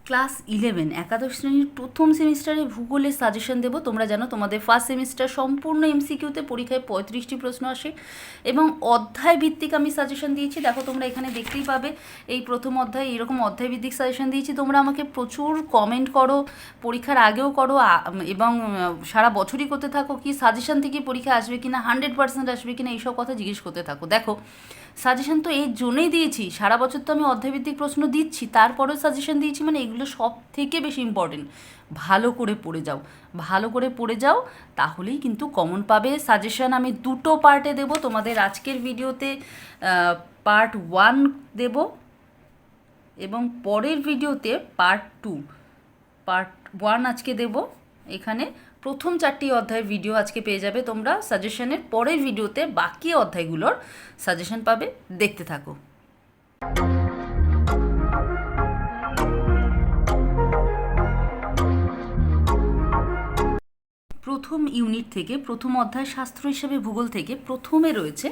Class 11 একাদশ শ্রেণীর প্রথম সেমিস্টারে ভূগোলের সাজেশন দেবো। তোমরা জানো তোমাদের ফার্স্ট সেমিস্টার সম্পূর্ণ এমসিকিউতে পরীক্ষায় 35টি প্রশ্ন আসে এবং অধ্যায় ভিত্তিক আমি সাজেশন দিয়েছি। দেখো তোমরা এখানে দেখতেই পাবে এই প্রথম অধ্যায় এইরকম অধ্যায় ভিত্তিক সাজেশন দিয়েছি। তোমরা আমাকে প্রচুর কমেন্ট করো, পরীক্ষার আগেও করো এবং সারা বছরই করতে থাকো কি সাজেশন থেকে পরীক্ষা আসবে কিনা, 100% আসবে কিনা, এইসব কথা জিজ্ঞেস করতে থাকো। দেখো সাজেশন তো এর জন্যই দিয়েছি, সারা বছর তো আমি অধ্যায়ভিত্তিক প্রশ্ন দিচ্ছি, তারপরেও সাজেশন দিয়েছি, মানে এগুলো সব থেকে বেশি ইম্পর্টেন্ট। ভালো করে পড়ে যাও, ভালো করে পড়ে যাও, তাহলেই কিন্তু কমন পাবে। সাজেশন আমি দুটো পার্টে দেব তোমাদের। আজকের ভিডিওতে পার্ট 1 দেব এবং পরের ভিডিওতে পার্ট 2। পার্ট 1 আজকে দেব, এখানে প্রথম 4টি অধ্যায়ের ভিডিও আজকে পেয়ে যাবে তোমরা। সাজেশনের পরের ভিডিওতে বাকি অধ্যায়গুলোর সাজেশন পাবে, দেখতে থাকো। প্রথম ইউনিট থেকে প্রথম অধ্যায় শাস্ত্র হিসেবে ভূগোল থেকে প্রথমে রয়েছে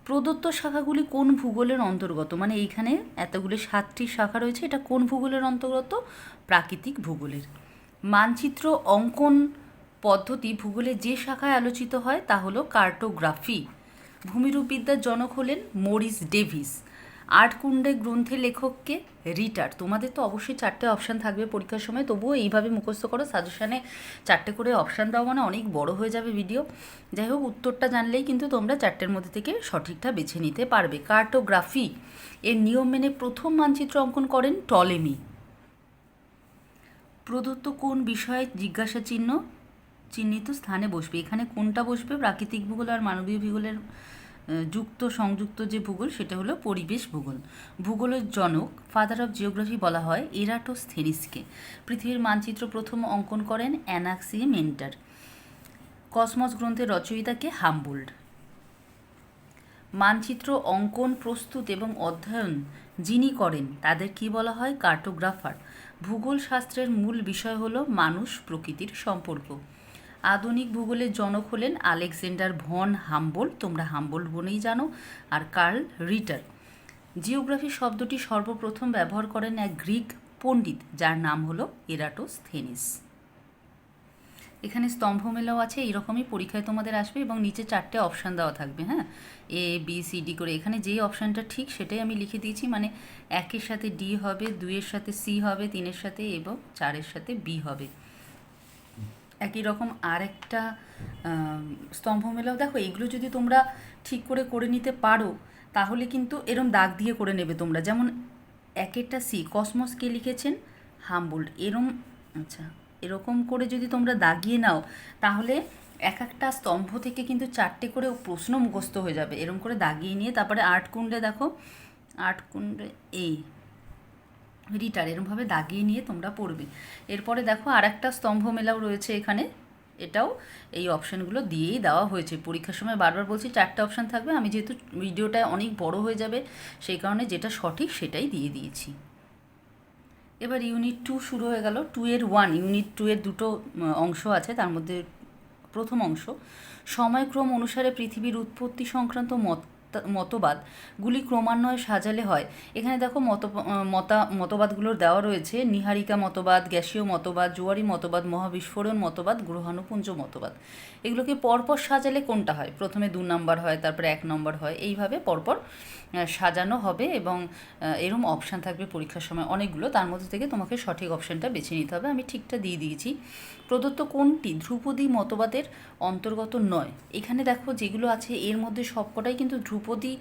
প্রদত্ত শাখাগুলি কোন ভূগোলের অন্তর্গত। মানে এইখানে এতগুলি 7টি শাখা রয়েছে, এটা কোন ভূগোলের অন্তর্গত? প্রাকৃতিক ভূগোলের। মানচিত্র অঙ্কন পদ্ধতি ভূগোলে যে শাখায় আলোচিত হয় তা হলো কার্টোগ্রাফি। ভূমিরূপবিদ্যার জনক হলেন মরিস ডেভিস। আটকুণ্ডে গ্রন্থের লেখককে রিটার। তোমাদের তো অবশ্যই 4টে অপশান থাকবে পরীক্ষার সময়, তবুও এইভাবে মুখস্থ করো। সাজেশানে 4টে করে অপশান দাও মানে অনেক বড় হয়ে যাবে ভিডিও। যাই হোক, উত্তরটা জানলেই কিন্তু তোমরা 4টের মধ্যে থেকে সঠিকটা বেছে নিতে পারবে। কার্টোগ্রাফি এর নিয়ম মেনে প্রথম মানচিত্র অঙ্কন করেন টলেমি। প্রদত্ত কোন বিষয়ে জিজ্ঞাসা চিহ্ন চিহ্নিত স্থানে বসবে। এখানে কোনটা বসবে? প্রাকৃতিক ভূগোল আর মানবীয় ভূগোলের সংযুক্ত যে ভূগোল সেটা হলো পরিবেশ ভূগোল। ভূগোলের জনক, ফাদার অফ জিওগ্রাফি বলা হয় এরাটোস্থেনিসকে। পৃথিবীর মানচিত্র প্রথম অঙ্কন করেন অ্যানাক্সিমেন্টার। কসমস গ্রন্থের রচয়িতাকে হামবোল্ড। মানচিত্র অঙ্কন, প্রস্তুত এবং অধ্যয়ন যিনি করেন তাদের কি বলা হয়? কার্টোগ্রাফার। ভূগোল শাস্ত্রের মূল বিষয় হলো মানুষ প্রকৃতির সম্পর্ক। আধুনিক ভূগোলের জনক হলেন আলেকজান্ডার ভন হামবোল্ড, তোমরা হামবোল্ড বলেই জানো, আর কার্ল রিটার। জিওগ্রাফি শব্দটি সর্বপ্রথম ব্যবহার করেন এক গ্রিক পণ্ডিত যার নাম হলো এরাটোস্থেনিস। এখানে স্তম্ভ মেলাও আছে, এইরকমই পরীক্ষায় তোমাদের আসবে এবং নিচে 4টে অপশান দেওয়া থাকবে। হ্যাঁ, এ বি সি ডি করে। এখানে যেই অপশানটা ঠিক সেটাই আমি লিখে দিয়েছি, মানে 1-এর সাথে ডি হবে, 2-এর সাথে সি হবে, 3-এর সাথে এবং 4-এর সাথে বি হবে। একই রকম আরেকটা স্তম্ভ মেলাও দেখো। এগুলো যদি তোমরা ঠিক করে নিতে পারো তাহলে কিন্তু এরম দাগ দিয়ে করে নেবে তোমরা। যেমন 1-এরটা সি, কসমস কে লিখেছেন? হামবোল্ড। আচ্ছা, এরকম করে যদি তোমরা দাগিয়ে নাও তাহলে এক একটা স্তম্ভ থেকে কিন্তু 4টে করে প্রশ্ন মুখস্থ হয়ে যাবে। এরকম করে দাগিয়ে নিয়ে তারপরে আটকুণ্ডে দেখো, আটকুণ্ডে এই রিটার, এরমভাবে দাগিয়ে নিয়ে তোমরা পড়বে। এরপরে দেখো আর একটা স্তম্ভ মেলাও রয়েছে এখানে, এটাও এই অপশানগুলো দিয়েই দেওয়া হয়েছে। পরীক্ষার সময় বারবার বলছি 4টে অপশান থাকবে, আমি যেহেতু ভিডিওটা অনেক বড় হয়ে যাবে সেই কারণে যেটা সঠিক সেটাই দিয়ে দিয়েছি। এবার ইউনিট 2 শুরু হয়ে গেল। ইউনিট 2 এর দুটো অংশ আছে, তার মধ্যে প্রথম অংশ সময়ক্রম অনুসারে পৃথিবীর উৎপত্তি সংক্রান্ত মতবাদগুলি ক্রমান্বয়ে সাজালে হয়। এখানে দেখো মতবাদগুলোর দেওয়া রয়েছে: নীহারিকা মতবাদ, গ্যাসীয় মতবাদ, জোয়ারি মতবাদ, মহাবিস্ফোরণ মতবাদ, গ্রহাণুপুঞ্জ মতবাদ। এগুলোকে পরপর সাজালে কোনটা হয়? প্রথমে 2 নম্বর হয়, তারপরে 1 নম্বর হয়, এইভাবে পরপর সাজানো হবে এবং এরম অপশান থাকবে পরীক্ষার সময় অনেকগুলো, তার মধ্যে থেকে তোমাকে সঠিক অপশানটা বেছে নিতে হবে। আমি ঠিকটা দিয়ে দিয়েছি। প্রদত্ত কোনটি ধ্রুপদী মতবাদের অন্তর্গত নয়? এখানে দেখো যেগুলো আছে এর মধ্যে সবকটাই কিন্তু ধ্রুপদী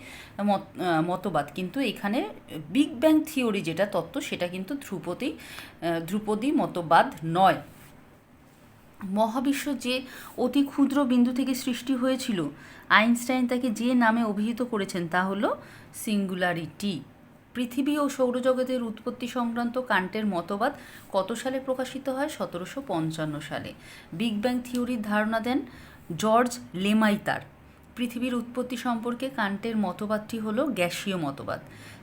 মতবাদ, কিন্তু এখানে বিগ ব্যাং থিওরি যেটা তত্ত্ব সেটা কিন্তু ধ্রুপদী মতবাদ নয়। মহাবিশ্ব যে অতি ক্ষুদ্র বিন্দু থেকে সৃষ্টি হয়েছিল, আইনস্টাইন তাকে যে নামে অভিহিত করেছেন তা হলো সিঙ্গুলারিটি। পৃথিবী ও সৌরজগতের উৎপত্তি সংক্রান্ত কান্টের মতবাদ কত সালে প্রকাশিত হয়? 1755 সালে। বিগ ব্যাং থিওরির ধারণা দেন জর্জ লেমাইতার। পৃথিবীর উৎপত্তি সম্পর্কে কান্টের মতবাদটি হলো গ্যাসীয় মতবাদ।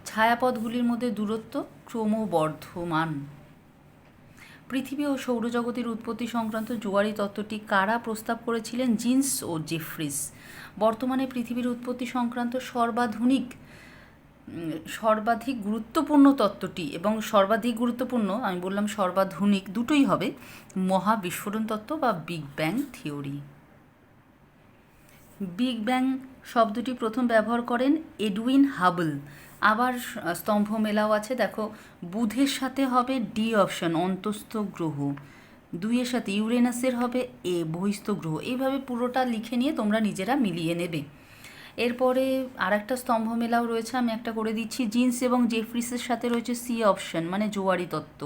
ছায়াপথগুলির মধ্যে দূরত্ব ক্রমবর্ধমান। পৃথিবী ও সৌরজগতের উৎপত্তি সংক্রান্ত জোয়ারি তত্ত্বটি কারা প্রস্তাব করেছিলেন? জিন্স ও জেফ্রিস। বর্তমানে পৃথিবীর উৎপত্তি সংক্রান্ত সর্বাধুনিক সর্বাধিক গুরুত্বপূর্ণ তত্ত্বটি, এবং সর্বাধিক গুরুত্বপূর্ণ আমি বললাম সর্বাধুনিক, দুটোই হবে মহাবিস্ফোরণ তত্ত্ব বা big bang theory. Big bang শব্দটি প্রথম ব্যবহার করেন এডউইন হাবল। আবার স্তম্ভ মেলাও আছে, দেখো বুধের সাথে হবে ডি অপশন অন্তস্থ গ্রহ, দুইয়ের সাথে ইউরেনাসের হবে এ বহিস্থ গ্রহ। এইভাবে পুরোটা লিখে নিয়ে তোমরা নিজেরা মিলিয়ে নেবে। এরপরে আর একটা স্তম্ভ মেলাও রয়েছে, আমি একটা করে দিচ্ছি। জিন্স এবং জেফ্রিসের সাথে রয়েছে সি অপশন মানে জোয়ারি তত্ত্ব।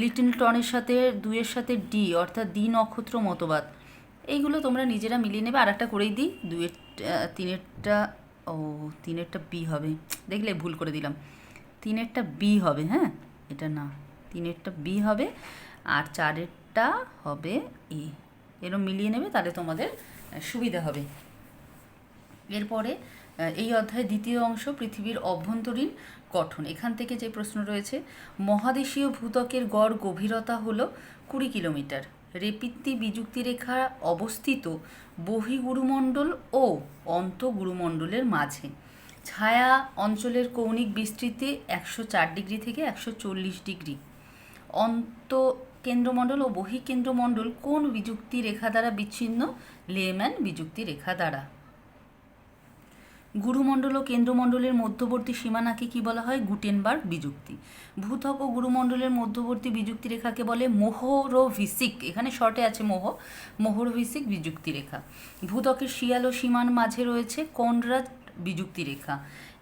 লিটল টনের সাথে দুইয়ের সাথে ডি অর্থাৎ দ্বি নক্ষত্র মতবাদ। এইগুলো তোমরা নিজেরা মিলিয়ে নেবে। আর একটা করেই দিই, তিনেরটা তিনেরটা বি হবে, দেখলে ভুল করে দিলাম, তিনেরটা বি হবে, হ্যাঁ এটা না, তিনেরটা বি হবে আর চারেরটা হবে এ। এরকম মিলিয়ে নেবে, তাহলে তোমাদের সুবিধা হবে। এরপরে এই অধ্যায়ের দ্বিতীয় অংশ পৃথিবীর অভ্যন্তরীণ গঠন। এখান থেকে যে প্রশ্ন রয়েছে, মহাদেশীয় ভূত্বকের গড় গভীরতা হলো 20 কিলোমিটার। রেপিত্তি বিযুক্তি রেখা অবস্থিত বহিগুরুমণ্ডল ও অন্তগুরুমণ্ডলের মাঝে। ছায়া অঞ্চলের কৌণিক বিস্তৃতি 104 ডিগ্রি থেকে 140 ডিগ্রি। কেন্দ্রমণ্ডল ও বহিকেন্দ্রমণ্ডল কোন বিযুক্তি রেখা দ্বারা বিচ্ছিন্ন? লেম্যান বিযুক্তি রেখা দ্বারা। গুরুমণ্ডল ও কেন্দ্রমণ্ডলের মধ্যবর্তী সীমানাকে কি বলা হয়? গুটেনবার্গ বিযুক্তি। ভূত্বক ও গুরুমণ্ডলের মধ্যবর্তী বিযুক্তি রেখাকে বলে মোহরভিসিক, এখানে শর্টে আছে মোহরভিসিক বিযুক্তি রেখা। ভূত্বকের শিয়াল ও সীমার মাঝে রয়েছে কনরাড বিযুক্তি রেখা।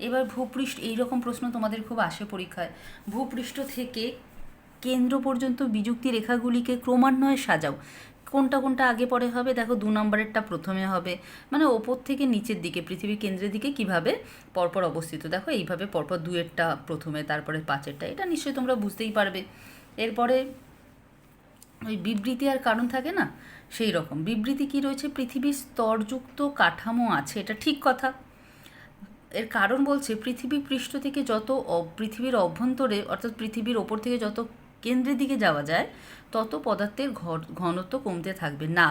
এবার ভূপৃষ্ঠ, এইরকম প্রশ্ন তোমাদের খুব আসে পরীক্ষায়। ভূপৃষ্ঠ থেকে কেন্দ্র পর্যন্ত বিযুক্তি রেখাগুলিকে ক্রমান্বয়ে সাজাও। কোনটা কোনটা আগে পরে হবে? দেখো 2 নম্বরেরটা প্রথমে হবে, মানে ওপর থেকে নিচের দিকে পৃথিবীর কেন্দ্রের দিকে কিভাবে পরপর অবস্থিত। দেখো এইভাবে পরপর 2-এরটা প্রথমে, তারপরে 5-এরটা, এটা নিশ্চয়ই তোমরা বুঝতেই পারবে। এরপরে ওই বিবৃতি আর কারণ থাকে না, সেই রকম বিবৃতি কি রয়েছে? পৃথিবীর স্তরযুক্ত কাঠামো আছে, এটা ঠিক কথা। এর কারণ বলছে পৃথিবী পৃষ্ঠ থেকে যত পৃথিবীর অভ্যন্তরে অর্থাৎ পৃথিবীর ওপর থেকে যত কেন্দ্রের দিকে যাওয়া যায় তত পদার্থের ঘনত্ব কমতে থাকবে না।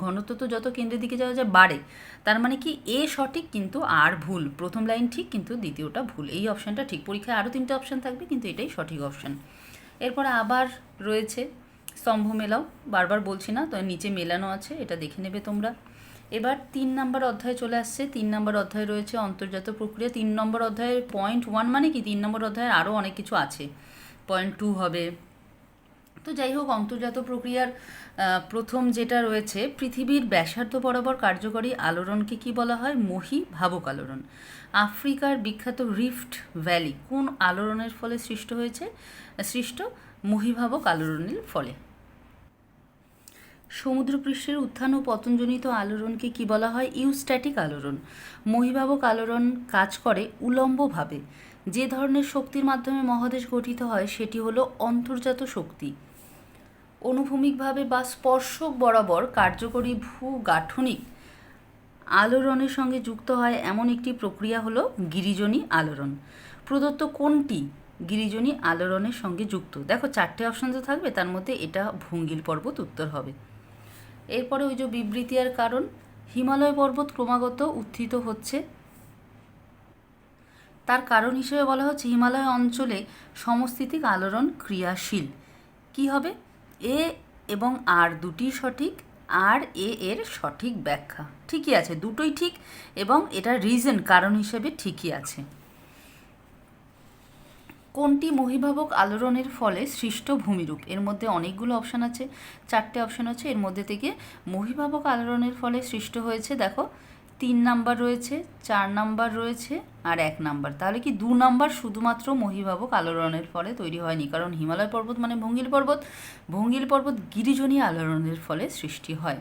ঘনত্ব তো যত কেন্দ্রের দিকে যাওয়া যায় বাড়ে। তার মানে কি এ সঠিক কিন্তু আর ভুল। প্রথম লাইন ঠিক কিন্তু দ্বিতীয়টা ভুল। এই অপশানটা ঠিক। পরীক্ষায় আরও 3টে অপশান থাকবে কিন্তু এটাই সঠিক অপশান। এরপরে আবার রয়েছে স্তম্ভ মেলাও, বারবার বলছি না, তো নিচে মেলানো আছে, এটা দেখে নেবে তোমরা। এবার 3 নম্বর অধ্যায় চলে আসছে। 3 নম্বর অধ্যায় রয়েছে অন্তর্জাত প্রক্রিয়া। 3 নম্বর অধ্যায়ের পয়েন্ট 1 মানে কি 3 নম্বর অধ্যায়ের আরও অনেক কিছু আছে, পয়েন্ট 2 হবে। তো যাই হোক, অন্তর্জাত প্রক্রিয়ার প্রথম যেটা রয়েছে, পৃথিবীর ব্যাসার্ধ বরাবর কার্যকরী আলোড়নকে কি বলা হয়? মহীভাবক আলোড়ন। আফ্রিকার বিখ্যাত রিফট ভ্যালি কোন আলোড়নের ফলে সৃষ্ট মহীভাবক আলোড়নের ফলে। সমুদ্রপৃষ্ঠের উত্থান ও পতনজনিত আলোড়নকে কি বলা হয়? ইউস্ট্যাটিক আলোড়ন। মহীভাবক আলোড়ন কাজ করে উলম্বভাবে। যে ধরনের শক্তির মাধ্যমে মহাদেশ গঠিত হয় সেটি হলো অন্তর্জাত শক্তি। অনুভূমিকভাবে বা স্পর্শক বরাবর কার্যকরী ভূগাঠনিক আলোড়নের সঙ্গে যুক্ত হয় এমন একটি প্রক্রিয়া হলো গিরিজনী আলোড়ন। প্রদত্ত কোনটি গিরিজনী আলোড়নের সঙ্গে যুক্ত? দেখো 4টে অপশান তো থাকবে, তার মধ্যে এটা ভঙ্গিল পর্বত উত্তর হবে। এরপরে ওই যে বিবৃতি আর কারণ, হিমালয় পর্বত ক্রমাগত উত্থিত হচ্ছে, তার কারণ হিসেবে বলা হচ্ছে হিমালয় অঞ্চলে সমস্থিতিক আলোড়ন ক্রিয়াশীল। কি হবে? এ এবং আর দুটি সঠিক, আর এর সঠিক ব্যাখ্যা ঠিকই আছে, দুটোই ঠিক, এবং এটা রিজন কারণ হিসেবে ঠিকই আছে। কোনটি মহীভাবক আলোড়নের ফলে সৃষ্ট ভূমিরূপ? এর মধ্যে অনেকগুলো অপশান আছে, 4টে অপশান আছে, এর মধ্যে থেকে মহীভাবক আলোড়নের ফলে সৃষ্ট হয়েছে দেখো 3 নাম্বার রয়েছে, 4 নাম্বার রয়েছে আর 1 নাম্বার। তাহলে কি 2 নাম্বার শুধুমাত্র মহীভাবক আলোড়নের ফলে তৈরি হয়নি, কারণ হিমালয় পর্বত মানে ভঙ্গিল পর্বত গিরিজনী আলোড়নের ফলে সৃষ্টি হয়।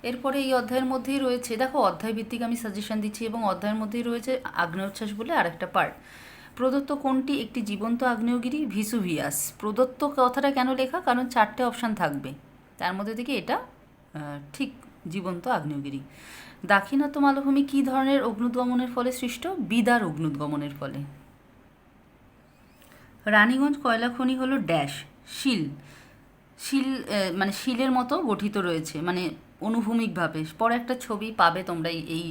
এরপরে এই অধ্যায়ের মধ্যেই রয়েছে, দেখো অধ্যায় ভিত্তিক আমি সাজেশন দিচ্ছি, এবং অধ্যায়ের মধ্যেই রয়েছে আগ্নেয়োচ্ছ্বাস বলে আরেকটা পার্ট। প্রদত্ত কোনটি একটি জীবন্ত আগ্নেয়গিরি? ভিসুভিয়াস। প্রদত্ত কথাটা কেন লেখা? কারণ 4টে অপশান থাকবে, তার মধ্যে থেকে এটা ঠিক জীবন্ত আগ্নেয়গিরি। দাক্ষিণাত্য মালভূমি কী ধরনের অগ্নুদ্গমনের ফলে সৃষ্ট? বিদার অগ্নুদ্গমনের ফলে। রানীগঞ্জ কয়লা খনি হলো ড্যাশ শিল মানে শিলের মতো গঠিত রয়েছে, মানে অনুভূমিকভাবে। পরে একটা ছবি পাবে তোমরা এই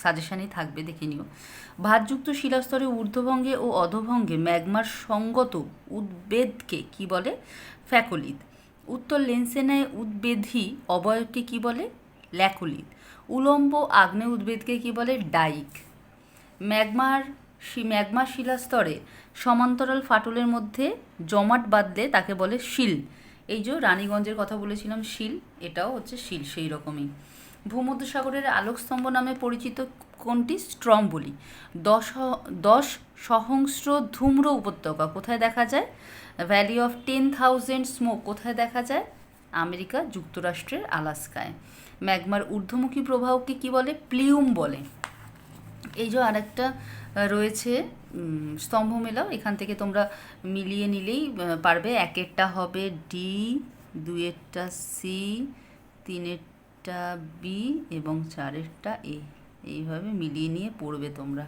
সাজেশানেই থাকবে, দেখে নিও। ভাতযুক্ত শিলাস্তরে ঊর্ধ্বভঙ্গে ও অধোভঙ্গে ম্যাগমার সঙ্গত উদ্বেদকে কি বলে? ফ্যাকোলিথ। উত্তর লেন্সেনায় উদ্বেধী অবয়বকে কি বলে? ল্যাকোলিথ। উলম্ব আগ্নেয় উদ্বেদকে কি বলে? ডাইক। ম্যাগমা শিলাস্তরে সমান্তরাল ফাটলের মধ্যে জমাট বাঁধলে তাকে বলে শিল। এই যে রানীগঞ্জের কথা বলেছিলাম শিল, এটাও হচ্ছে শিল সেই রকমই। ভূমধ্যসাগরের আলোকস্তম্ভ নামে পরিচিত কোনটি? স্ট্রম্বলি। 10 সহস্র ধূম্র উপত্যকা কোথায় দেখা যায়? ভ্যালি অফ 10,000 স্মোক কোথায় দেখা যায়? আমেরিকা যুক্তরাষ্ট্রের আলাস্কায়। ম্যাগমার ঊর্ধ্বমুখী প্রবাহকে কি বলে? প্লিউম বলে। এই যে আরেকটা রয়েছে স্তম্ভ মেলাও, এখান থেকে তোমরা মিলিয়ে নিলেই পারবে। একেরটা হবে ডি, দুইয়েরটা সি, তিনেরটা বি এবং চারেরটা এ। এইভাবে মিলিয়ে নিয়ে পড়বে তোমরা।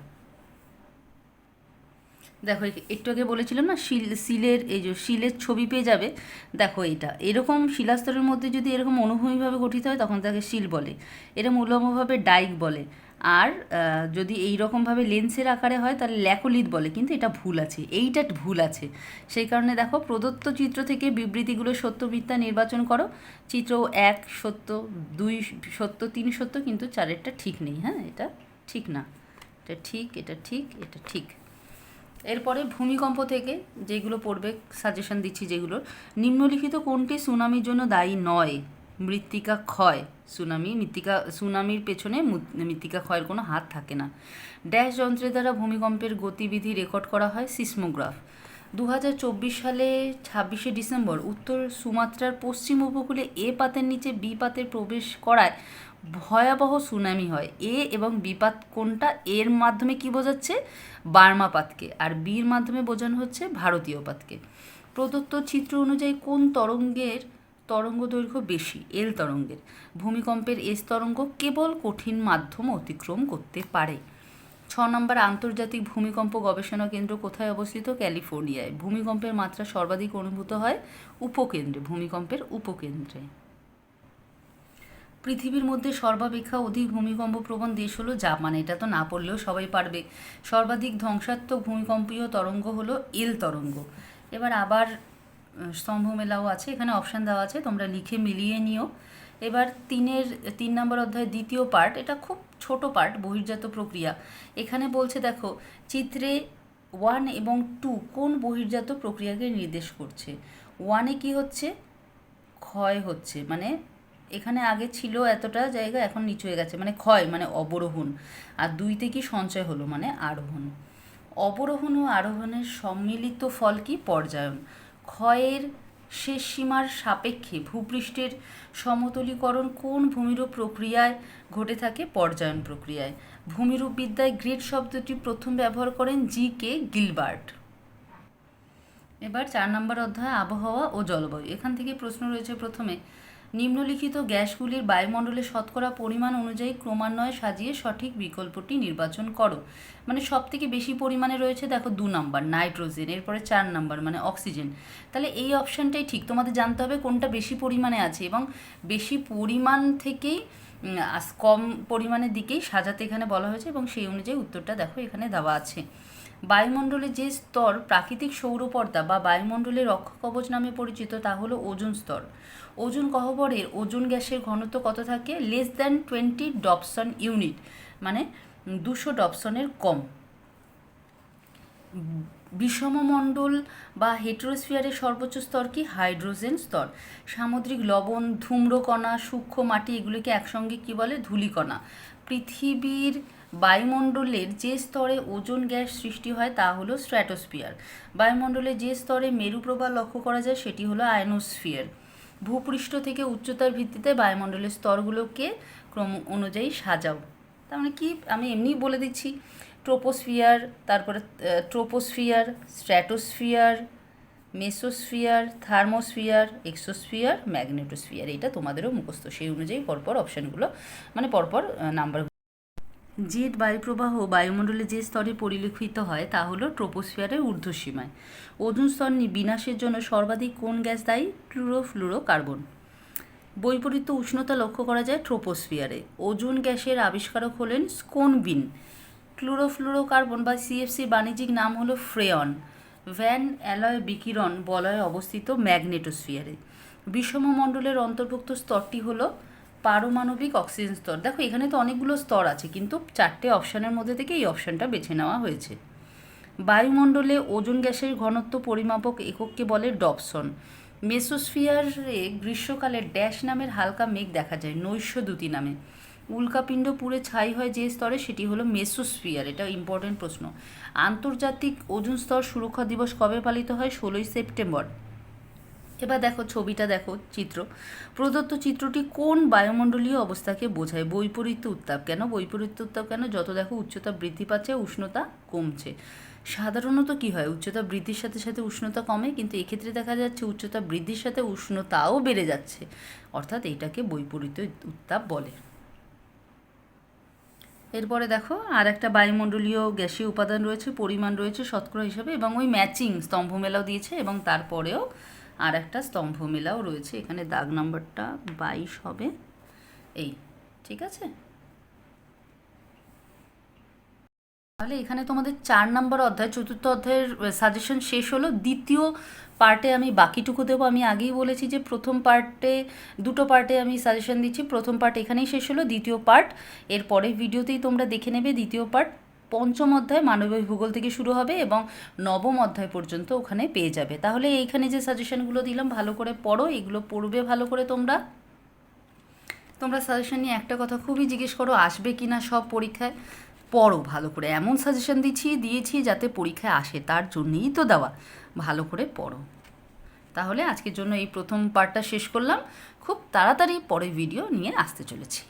দেখো একটু আগে বলেছিলাম না শিলের, এই যে শিলের ছবি পেয়ে যাবে। দেখো এটা এরকম শিলাস্তরের মধ্যে যদি এরকম অনুভূমিকভাবে গঠিত হয় তখন তাকে শিল বলে, এরকম উল্লম্বভাবে ডাইক বলে। আর যদি এই রকমভাবে লেন্সের আকারে হয় তাহলে ল্যাকোলিথ বলে, কিন্তু এটা ভুল আছে, এইটা ভুল আছে। সেই কারণে দেখো প্রদত্ত চিত্র থেকে বিবৃতিগুলো সত্য মিথ্যা নির্বাচন করো। চিত্র 1 সত্য, 2 সত্য, 3 সত্য, কিন্তু 4এরটা ঠিক নেই। হ্যাঁ, এটা ঠিক না, এটা ঠিক, এটা ঠিক, এটা ঠিক। এরপরে ভূমিকম্প থেকে যেগুলো পড়বে সাজেশন দিচ্ছি যেগুলোর, নিম্নলিখিত কোনটি সুনামির জন্য দায়ী নয়? মৃত্তিকা ক্ষয়। সুনামির পেছনে মৃত্তিকা ক্ষয়ের কোনো হাত থাকে না। ড্যাশ যন্ত্রের দ্বারা ভূমিকম্পের গতিবিধি রেকর্ড করা হয়? সিসমোগ্রাফ। 2024 সালে 26শে ডিসেম্বর উত্তর সুমাত্রার পশ্চিম উপকূলে এ পাতের নিচে বি পাতে প্রবেশ করায় ভয়াবহ সুনামি হয়। এ এবং বিপাত কোনটা? এর মাধ্যমে কি বোঝাচ্ছে? বার্মা পাতকে, আর বির মাধ্যমে বোঝানো হচ্ছে ভারতীয় পাতকে। প্রদত্ত চিত্র অনুযায়ী কোন তরঙ্গের তরঙ্গ দৈর্ঘ্য বেশি? এল তরঙ্গের। ভূমিকম্পের এস তরঙ্গ কেবল কঠিন মাধ্যম অতিক্রম করতে পারে। 6 নম্বর আন্তর্জাতিক ভূমিকম্প গবেষণা কেন্দ্র কোথায় অবস্থিত? ক্যালিফোর্নিয়ায়। ভূমিকম্পের মাত্রা সর্বাধিক অনুভূত হয় উপকেন্দ্রে, ভূমিকম্পের উপকেন্দ্রে। পৃথিবীর মধ্যে সর্বাপেক্ষা অধিক ভূমিকম্প প্রবণ দেশ হলো জাপান। এটা তো না পড়লেও সবাই পারবে। সর্বাধিক ধ্বংসাত্মক ভূমিকম্পীয় তরঙ্গ হলো এল তরঙ্গ। এবার আবার স্তম্ভ মেলাও আছে, এখানে অপশান দেওয়া আছে, তোমরা লিখে মিলিয়ে নিও। এবার 3 নম্বর অধ্যায় দ্বিতীয় পার্ট, এটা খুব ছোট পার্ট, বহির্জাত প্রক্রিয়া। এখানে বলছে দেখো চিত্রে 1 এবং 2 কোন বহির্জাত প্রক্রিয়াকে নির্দেশ করছে? 1-এ কি হচ্ছে? ক্ষয় হচ্ছে, মানে এখানে আগে ছিল এতটা জায়গা, এখন নিচু হয়ে গেছে, মানে ক্ষয় মানে অবরোহণ। আর 2-তে কি? সঞ্চয় হলো, মানে আরোহণ। অবরোহণ ও আরোহণের সম্মিলিত ফল কি? পর্যায়ন। ক্ষয়ের শেষ সীমার সাপেক্ষে ভূপৃষ্ঠের সমতলীকরণ কোন ভূমিরূপ প্রক্রিয়ায় ঘটে থাকে? পর্যায়ন প্রক্রিয়ায়। ভূমিরূপ বিদ্যায় গ্রিড শব্দটি প্রথম ব্যবহার করেন জি.কে. গিলবার্ট। এবার 4 নম্বর অধ্যায় আবহাওয়া ও জলবায়ু। এখান থেকে প্রশ্ন রয়েছে প্রথমে, নিম্নলিখিত গ্যাসগুলির বায়ুমণ্ডলের শতকরা পরিমাণ অনুযায়ী ক্রমান্বয়ে সাজিয়ে সঠিক বিকল্পটি নির্বাচন করো। মানে সব থেকে বেশি পরিমাণে রয়েছে দেখো 2 নম্বর নাইট্রোজেন, এরপরে 4 নম্বর মানে অক্সিজেন। তাহলে এই অপশানটাই ঠিক, তোমাদের জানতে হবে কোনটা বেশি পরিমাণে আছে, এবং বেশি পরিমাণ থেকেই কম পরিমাণের দিকেই সাজাতে এখানে বলা হয়েছে, এবং সেই অনুযায়ী উত্তরটা দেখো এখানে দেওয়া আছে। বায়ুমণ্ডলে যে স্তর প্রাকৃতিক সৌরপর্দা বা বায়ুমণ্ডলের রক্ষাকবচ নামে পরিচিত তা হলো ওজোন স্তর। ওজোন গহ্বরের ওজোন গ্যাসের ঘনত্ব কত থাকে? লেস দ্যান 20 ডপসন ইউনিট, মানে 200 ডপসনের কম। বিষমমণ্ডল বা হেটেরোস্ফিয়ারের সর্বোচ্চ স্তর কি? হাইড্রোজেন স্তর। সামুদ্রিক লবণ, ধূম্রকণা, সূক্ষ্ম মাটি এগুলিকে একসঙ্গে কি বলে? ধূলিকণা। পৃথিবীর বায়ুমণ্ডলের যে স্তরে ওজোন গ্যাস সৃষ্টি হয় তা হলো স্ট্র্যাটোস্ফিয়ার। বায়ুমণ্ডলে যে স্তরে মেরুপ্রবাহ লক্ষ্য করা যায় সেটি হলো আয়নোস্ফিয়ার। ভূপৃষ্ঠ থেকে উচ্চতার ভিত্তিতে বায়ুমণ্ডলের স্তরগুলোকে ক্রম অনুযায়ী সাজাও। তার মানে কি? আমি এমনি বলে দিচ্ছি, ট্রোপোস্ফিয়ার, তারপরে troposphere, stratosphere, mesosphere, thermosphere, exosphere, magnetosphere. এটা তোমাদেরও মুখস্থ, সেই অনুযায়ী পরপর অপশানগুলো মানে পরপর নাম্বার। জেট বায়ুপ্রবাহ বায়ুমণ্ডলে যে স্তরে পরিলক্ষিত হয় তা হলো ট্রোপোস্ফিয়ারের ঊর্ধ্বসীমায়। ওজোন স্তর বিনাশের জন্য সর্বাধিক কোন গ্যাস দায়ী? ক্লোরোফ্লুরোকার্বন। বৈপরীত্য উষ্ণতা লক্ষ্য করা যায় ট্রোপোস্ফিয়ারে। ওজোন গ্যাসের আবিষ্কারক হলেন স্কোনবিন। ক্লোরোফ্লুরোকার্বন বা সিএফসি বাণিজ্যিক নাম হলো ফ্রেয়ন। ভ্যান অ্যালয় বিকিরণ বলয়ে অবস্থিত ম্যাগনেটোস্ফিয়ারে। বিষমমণ্ডলের অন্তর্ভুক্ত স্তরটি হলো পারমাণবিক অক্সিজেন স্তর। দেখো এখানে তো অনেকগুলো স্তর আছে, কিন্তু 4টে অপশানের মধ্যে থেকে এই অপশানটা বেছে নেওয়া হয়েছে। বায়ুমণ্ডলে ওজোন গ্যাসের ঘনত্ব পরিমাপক একককে বলে ডবসন। মেসোস্ফিয়ারে গ্রীষ্মকালে ড্যাশ নামের হালকা মেঘ দেখা যায় নৈশদ্যুতি নামে। উল্কাপিণ্ড পুড়ে ছাই হয় যে স্তরে, সেটি হলো মেসোস্ফিয়ার। এটা ইম্পর্টেন্ট প্রশ্ন। আন্তর্জাতিক ওজোন স্তর সুরক্ষা দিবস কবে পালিত হয়? 16ই সেপ্টেম্বর। এবার দেখো ছবিটা, দেখো চিত্র। প্রদত্ত চিত্রটি কোন বায়ুমণ্ডলীয় অবস্থাকে বোঝায়? বৈপরীত্য উত্তাপ। কেন বৈপরীত্য উত্তাপ? কেন? যত দেখো উচ্চতা বৃদ্ধি পাচ্ছে উষ্ণতা কমছে। সাধারণত কি হয়, উচ্চতা বৃদ্ধির সাথে সাথে উষ্ণতা কমে, কিন্তু এক্ষেত্রে দেখা যাচ্ছে উচ্চতা বৃদ্ধির সাথে উষ্ণতাও বেড়ে যাচ্ছে, অর্থাৎ এইটাকে বৈপরীত্য উত্তাপ বলে। এরপরে দেখো আর একটা বায়ুমণ্ডলীয় গ্যাসীয় উপাদান রয়েছে, পরিমাণ রয়েছে শতকরা হিসাবে, এবং ওই ম্যাচিং স্তম্ভমেলাও দিয়েছে, এবং তারপরেও আর একটা স্তম্ভমেলাও রয়েছে। এখানে দাগ নাম্বারটা 22 হবে। এই ঠিক আছে। তাহলে এখানে তোমাদের 4 নম্বর অধ্যায়, চতুর্থ অধ্যায়ের সাজেশন শেষ হলো। দ্বিতীয় পার্টে আমি বাকিটুকু দেবো। আমি আগেই বলেছি যে প্রথম পার্টে, দুটো পার্টে আমি সাজেশন দিচ্ছি। প্রথম পার্ট এখানেই শেষ হলো, দ্বিতীয় পার্ট এর পরের ভিডিওতেই তোমরা দেখে নেবে। দ্বিতীয় পার্ট পঞ্চম অধ্যায় মানবিক ভূগোল থেকে শুরু হবে এবং নবম অধ্যায় পর্যন্ত ওখানে পেয়ে যাবে। তাহলে এইখানে যে সাজেশনগুলো দিলাম ভালো করে পড়ো, এগুলো পড়বে ভালো করে। তোমরা সাজেশন নিয়ে একটা কথা খুবই জিজ্ঞেস করো, আসবে কি না সব পরীক্ষায়। পড়ো ভালো করে, এমন সাজেশন দিয়েছি যাতে পরীক্ষায় আসে, তার জন্যই তো দেওয়া। ভালো করে পড়ো। তাহলে আজকের জন্য এই প্রথম পার্টটা শেষ করলাম। খুব তাড়াতাড়ি পরের ভিডিও নিয়ে আসতে চলেছি।